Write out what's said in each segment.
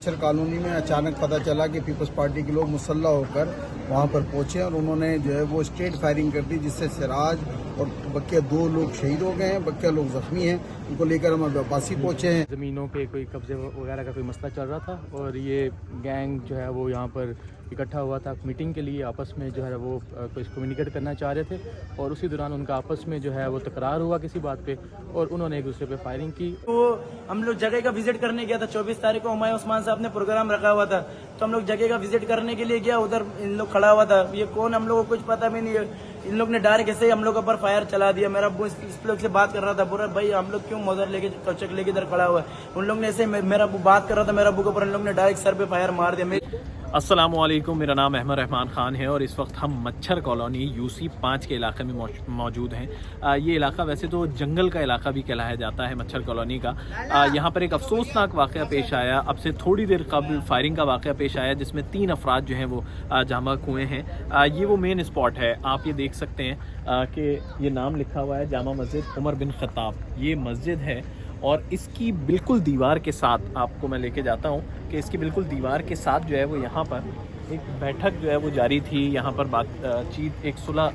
मच्छर कॉलोनी में अचानक पता चला कि पीपल्स पार्टी के लोग मुसल्ला होकर वहां पर पहुंचे और उन्होंने जो है वो स्ट्रेट फायरिंग कर दी, जिससे सिराज और बकिया 2 लोग शहीद हो गए हैं, बकिया लोग जख्मी हैं। उनको लेकर हम अब्बासी पहुंचे हैं। ज़मीनों पे कोई कब्जे वगैरह का कोई मसला चल रहा था और ये गैंग जो है वो यहाँ पर इकट्ठा हुआ था मीटिंग के लिए। आपस में जो है वो कुछ कम्युनिकेट करना चाह रहे थे और उसी दौरान उनका आपस में जो है वो तकरार हुआ किसी बात पे और उन्होंने एक दूसरे पे फायरिंग की। तो हम लोग जगह का विजिट करने गया था। 24 तारीख को हुमायूं उस्मान साहब ने प्रोग्राम रखा हुआ था, तो हम लोग जगह का विजिट करने के लिए गया। उधर इन लोग खड़ा हुआ था, ये कौन हम लोगों को कुछ पता भी नहीं है। इन लोग ने डायरेक्ट ऐसे ही हम लोग पर फायर चला दिया। मेरा अब्बू इस लोग से बात कर रहा था, बोला भाई हम लोग क्यों मदर लेके कचक लेके इधर खड़ा हुआ है। उन लोग ने ऐसे मेरा अब्बू बात कर रहा था, मेरा अब्बू के ऊपर इन लोग ने डायरेक्ट सर पे फायर मार दिया। अस्सलाम वालेकुम, मेरा नाम अहमद रहमान ख़ान है और इस वक्त हम मच्छर कॉलोनी यूसी 5 के इलाके में मौजूद हैं। ये इलाका वैसे तो जंगल का इलाका भी कहलाया जाता है मच्छर कॉलोनी का। यहाँ पर एक अफसोसनाक वाक़या पेश आया। अब से थोड़ी देर कबल फायरिंग का वाक़या पेश आया जिसमें 3 अफराद जो हैं वो जामक हुए हैं। ये वो मेन स्पॉट है, आप ये देख सकते हैं कि ये नाम लिखा हुआ है जामा मस्जिद उमर बिन खत्ताब। ये मस्जिद है और इसकी बिल्कुल दीवार के साथ आपको मैं लेके जाता हूँ कि इसकी बिल्कुल दीवार के साथ जो है वो यहाँ पर एक बैठक जो है वो जारी थी। यहाँ पर बातचीत एक सुलह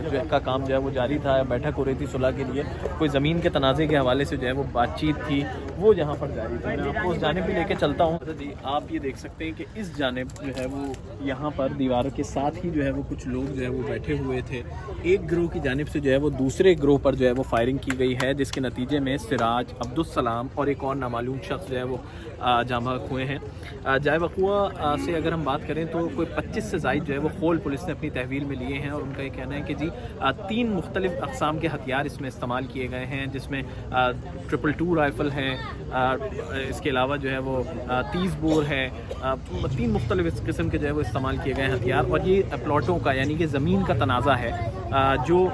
जो का काम जो है वो जारी था, बैठक हो रही थी सुलह के लिए। कोई ज़मीन के तनाज़े के हवाले से जो है वो बातचीत थी, वो यहाँ पर जारी थी। मैं आपको उस जानिब भी लेके चलता हूँ जी। आप ये देख सकते हैं कि इस जानिब जो है वो यहाँ पर दीवार के साथ ही जो है वो कुछ लोग जो है वो बैठे हुए थे। एक गिरोह की जानिब से जो है वो दूसरे गिरोह पर जो है वो फायरिंग की गई है, जिसके नतीजे में सिराज, अब्दुलसलाम और एक और नामालूम शख्स जो है वो जामक हुए हैं। जाए वक़ुआ से अगर हम बात करें तो कोई 25 से ज़ायद जो है वो खोल पुलिस ने अपनी तहवील में लिए हैं और उनका ये कहना है कि जी 3 मुख्तलिफ अक़साम के हथियार इसमें इस्तेमाल किए गए हैं, जिसमें 222 राइफ़ल हैं, इसके अलावा जो है वो 30 बोर है। 3 मुख्तलिफ इस किस्म के जो है वो इस्तेमाल किए गए हथियार। और ये प्लॉटों का यानी कि ज़मीन का तनाज़ा है जो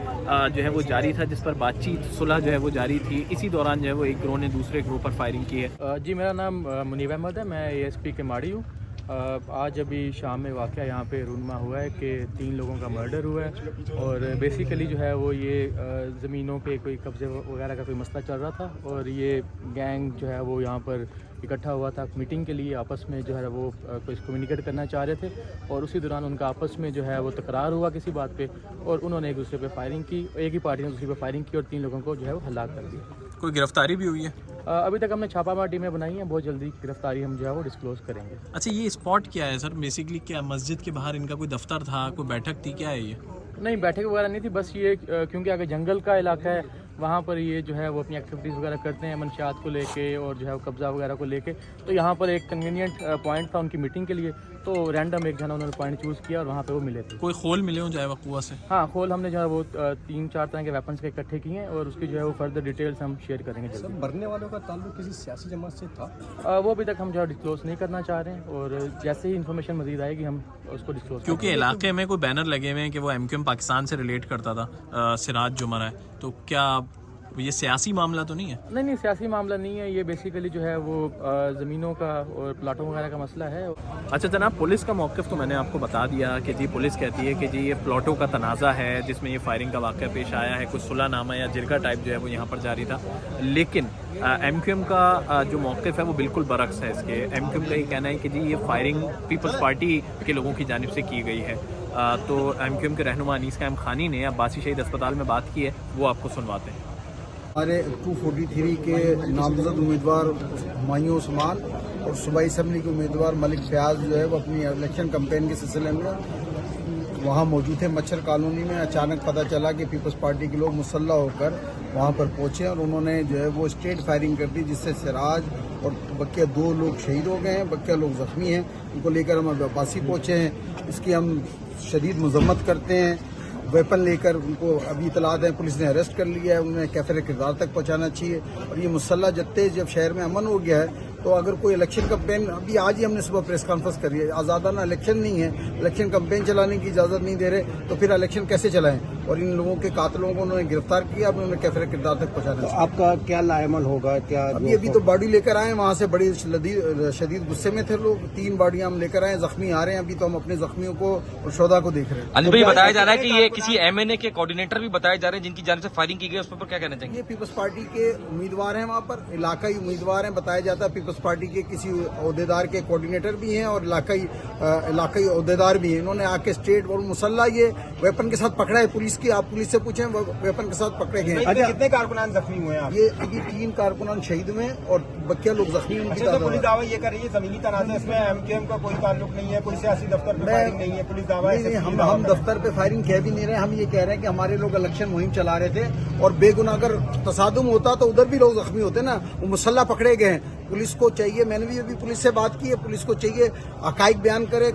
है वो जारी था, जिस पर बातचीत सुलह जो है वो जारी थी। इसी दौरान जो है वो एक गिरोह ने दूसरे गिरोह पर फायरिंग की है। जी मेरा नाम मुनीब अहमद है, मैं ASP के माड़ी हूँ। आज अभी शाम में वाक़या यहाँ पे रूनमा हुआ है कि 3 लोगों का मर्डर हुआ है और बेसिकली जो है वो ये ज़मीनों पे कोई कब्जे वगैरह का कोई मसला चल रहा था और ये गैंग जो है वो यहाँ पर इकट्ठा हुआ था मीटिंग के लिए। आपस में जो है वो कुछ कम्युनिकेट करना चाह रहे थे और उसी दौरान उनका आपस में जो है वो तकरार हुआ किसी बात पे और उन्होंने एक दूसरे पे फायरिंग की। एक ही पार्टी ने दूसरी पे फायरिंग की और 3 लोगों को जो है वो हलाक कर दिया। कोई गिरफ्तारी भी हुई है? अभी तक हमने छापामार टीमें बनाई हैं, बहुत जल्दी गिरफ्तारी हम जो है वो डिस्क्लोज़ करेंगे। अच्छा, ये स्पॉट क्या है सर? बेसिकली क्या मस्जिद के बाहर इनका कोई दफ्तर था, कोई बैठक थी, क्या है ये? नहीं, बैठक वगैरह नहीं थी, बस ये क्योंकि आगे जंगल का इलाका है, वहाँ पर ये जो है वो अपनी एक्टिविटीज़ वगैरह करते हैं मंशियात को लेके और जो है कब्ज़ा वगैरह को लेके। तो यहाँ पर एक कन्वीनियंट पॉइंट था उनकी मीटिंग के लिए, तो रैंडम एक जना उन्होंने पॉइंट चूज़ किया और वहाँ पे वो मिले थे। कोई खोल मिले हो जाए वक़ुआ से? हाँ, खोल हमने जो है वो 3-4 तरह के वेपन्स के इकट्ठे किए हैं और उसकी जो है वो फर्दर डिटेल्स हम शेयर करेंगे जल्दी। मरने वालों का ताल्लुक किसी सियासी जमात से था? वो अभी तक हम जो है डिस्क्लोज़ नहीं करना चाह रहे हैं और जैसे ही इन्फॉर्मेशन मज़ीद आएगी हम उसको डिस्क्लोज़। क्योंकि इलाके में कोई बैनर लगे हुए हैं कि वो MQM पाकिस्तान से रिलेट करता था, सिराज जो मरा है, तो क्या ये सियासी मामला तो नहीं है? नहीं, सियासी मामला नहीं है, ये बेसिकली जो है वो ज़मीनों का और प्लाटों वगैरह का मसला है। अच्छा जनाब, पुलिस का मौक़िफ़ तो मैंने आपको बता दिया कि जी पुलिस कहती है कि जी ये प्लॉटों का तनाज़ा है जिसमें ये फायरिंग का वाक़या पेश आया है। कुछ सुलहनामा या जिरगा टाइप जो है वो यहाँ पर जारी था, लेकिन MQM का जो मौक़िफ़ है वो बिल्कुल बरक्स है इसके। MQM का ये कहना है कि जी ये फायरिंग पीपल्स पार्टी के लोगों की जानिब से की गई है। तो MQM के रहनुमा अनीस कायम खानी ने अब्बासी शहीद अस्पताल में बात की है, वो आपको सुनवाते हैं। हमारे 243 के नामजद उम्मीदवार हुमायूं उस्मान और सूबाई असम्बली के उम्मीदवार मलिक फयाज जो है वो अपनी इलेक्शन कैंपेन के सिलसिले में वहाँ मौजूद थे। मच्छर कॉलोनी में अचानक पता चला कि पीपल्स पार्टी के लोग मुसल्ला होकर वहाँ पर पहुँचे और उन्होंने जो है वो स्ट्रेट फायरिंग कर दी, जिससे सिराज और बकिया 2 लोग शहीद हो गए हैं, बकिया लोग जख्मी हैं। उनको लेकर हम अब्बासी पहुँचे हैं। इसकी हम शदीद मजम्मत करते हैं। वेपन लेकर उनको अभी इतलात है, पुलिस ने अरेस्ट कर लिया है, उन्हें कैफिर किरदार तक पहुंचाना चाहिए। और ये मुसल्ला जत्ते जब शहर में अमन हो गया है तो अगर कोई इलेक्शन कैंपेन, अभी आज ही हमने सुबह प्रेस कॉन्फ्रेंस करी है, आज़ादाना इलेक्शन नहीं है, इलेक्शन कैंपेन चलाने की इजाज़त नहीं दे रहे, तो फिर इलेक्शन कैसे चलाएं? और इन लोगों के कातिलों को उन्होंने गिरफ्तार किया, अब उन्होंने कैफिर किरदार तक पहुंचाना चाहिए। आपका क्या लाएमल होगा? क्या अभी तो बॉडी लेकर आए वहाँ से, बड़ी शदीद गुस्से में थे लोग। 3 बॉडियां हम लेकर आए, जख्मी आ रहे हैं। अभी तो हम अपने जख्मियों को और शोधा को देख रहे हैं। अली भाई, बताया जा रहा है कि ये किसी MNA के कोऑर्डिनेटर भी बताए जा रहे हैं जिनकी जानिब से फायरिंग की गई, उस पर क्या कहना चाहेंगे? ये पीपल्स पार्टी के उम्मीदवार हैं, वहाँ पर इलाकाई उम्मीदवार हैं। बताया जाता है पीपल्स پیپلز پارٹی کے کسی عہدیدار کے کوارڈینیٹر بھی ہیں اور علاقائی عہدیدار بھی ہیں. انہوں نے آ کے اسٹیٹ اور مسلح یہ ویپن کے ساتھ پکڑا ہے پولیس کی. آپ پولیس سے پوچھیں ویپن کے ساتھ پکڑے گئے ہیں. کتنے کارکنان زخمی ہوئے ہیں؟ یہ 3 کارکنان شہید ہوئے اور بکیا لوگ زخمی ان کی تعداد. پولیس دعویٰ یہ کر رہی ہے زمینی تنازع اس میں MKM کا کوئی تعلق نہیں ہے, کوئی سیاسی دفتر پہ فائرنگ نہیں ہے, پولیس دعویٰ ہے. ہم دفتر پہ فائرنگ کہہ بھی نہیں رہے, ہم یہ کہہ رہے ہیں کہ ہمارے لوگ الیکشن مہم چلا رہے تھے اور بے گناہ اگر تصادم ہوتا تو ادھر بھی لوگ زخمی ہوتے نا. وہ مسلح پکڑے گئے ہیں. پولیس کو چاہیے, میں نے بھی ابھی پولیس سے بات کی ہے, پولیس کو چاہیے حقائق بیان کرے,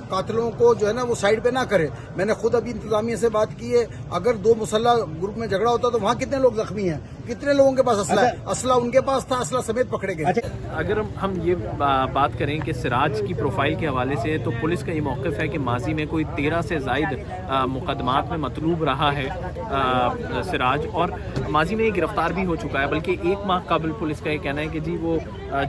قاتلوں کو جو ہے نا وہ سائڈ پہ نہ کرے. میں نے خود ابھی انتظامیہ سے بات کی ہے, اگر 2 مسلح گروپ میں جھگڑا ہوتا تو وہاں کتنے لوگ زخمی ہیں, کتنے لوگوں کے پاس اسلحہ ہے. اسلحہ ان کے پاس تھا, اسلحہ سمیت پکڑے گئے. اگر ہم یہ بات کریں کہ سراج کی پروفائل کے حوالے سے, تو پولیس کا یہ موقف ہے کہ ماضی میں کوئی 13 سے زائد مقدمات میں مطلوب رہا ہے سراج, اور ماضی میں یہ گرفتار بھی ہو چکا ہے. بلکہ 1 ماہ قبل پولیس کا یہ کہنا ہے کہ جی وہ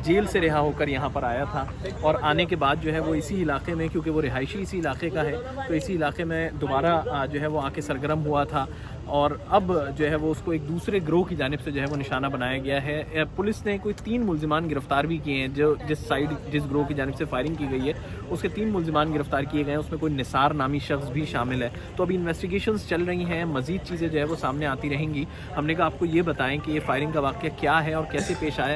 جیل سے رہا ہو کر یہاں پر آیا تھا, اور آنے کے بعد جو ہے وہ اسی علاقے میں, کیونکہ وہ رہائشی اسی علاقے کا ہے, تو اسی علاقے میں دوبارہ جو ہے وہ آ کے سرگرم ہوا تھا. اور اب جو ہے وہ اس کو ایک دوسرے گروہ کی جانب سے جو ہے وہ نشانہ بنایا گیا ہے. پولیس نے کوئی 3 ملزمان گرفتار بھی کیے ہیں, جو جس گروہ کی جانب سے فائرنگ کی گئی ہے اس کے 3 ملزمان گرفتار کیے گئے ہیں. اس میں کوئی نثار نامی شخص بھی شامل ہے. تو ابھی انویسٹیگیشنز چل رہی ہیں, مزید چیزیں جو ہے وہ سامنے آتی رہیں گی. ہم نے کہا آپ کو یہ بتائیں کہ یہ فائرنگ کا واقعہ کیا ہے اور کیسے پیش آیا.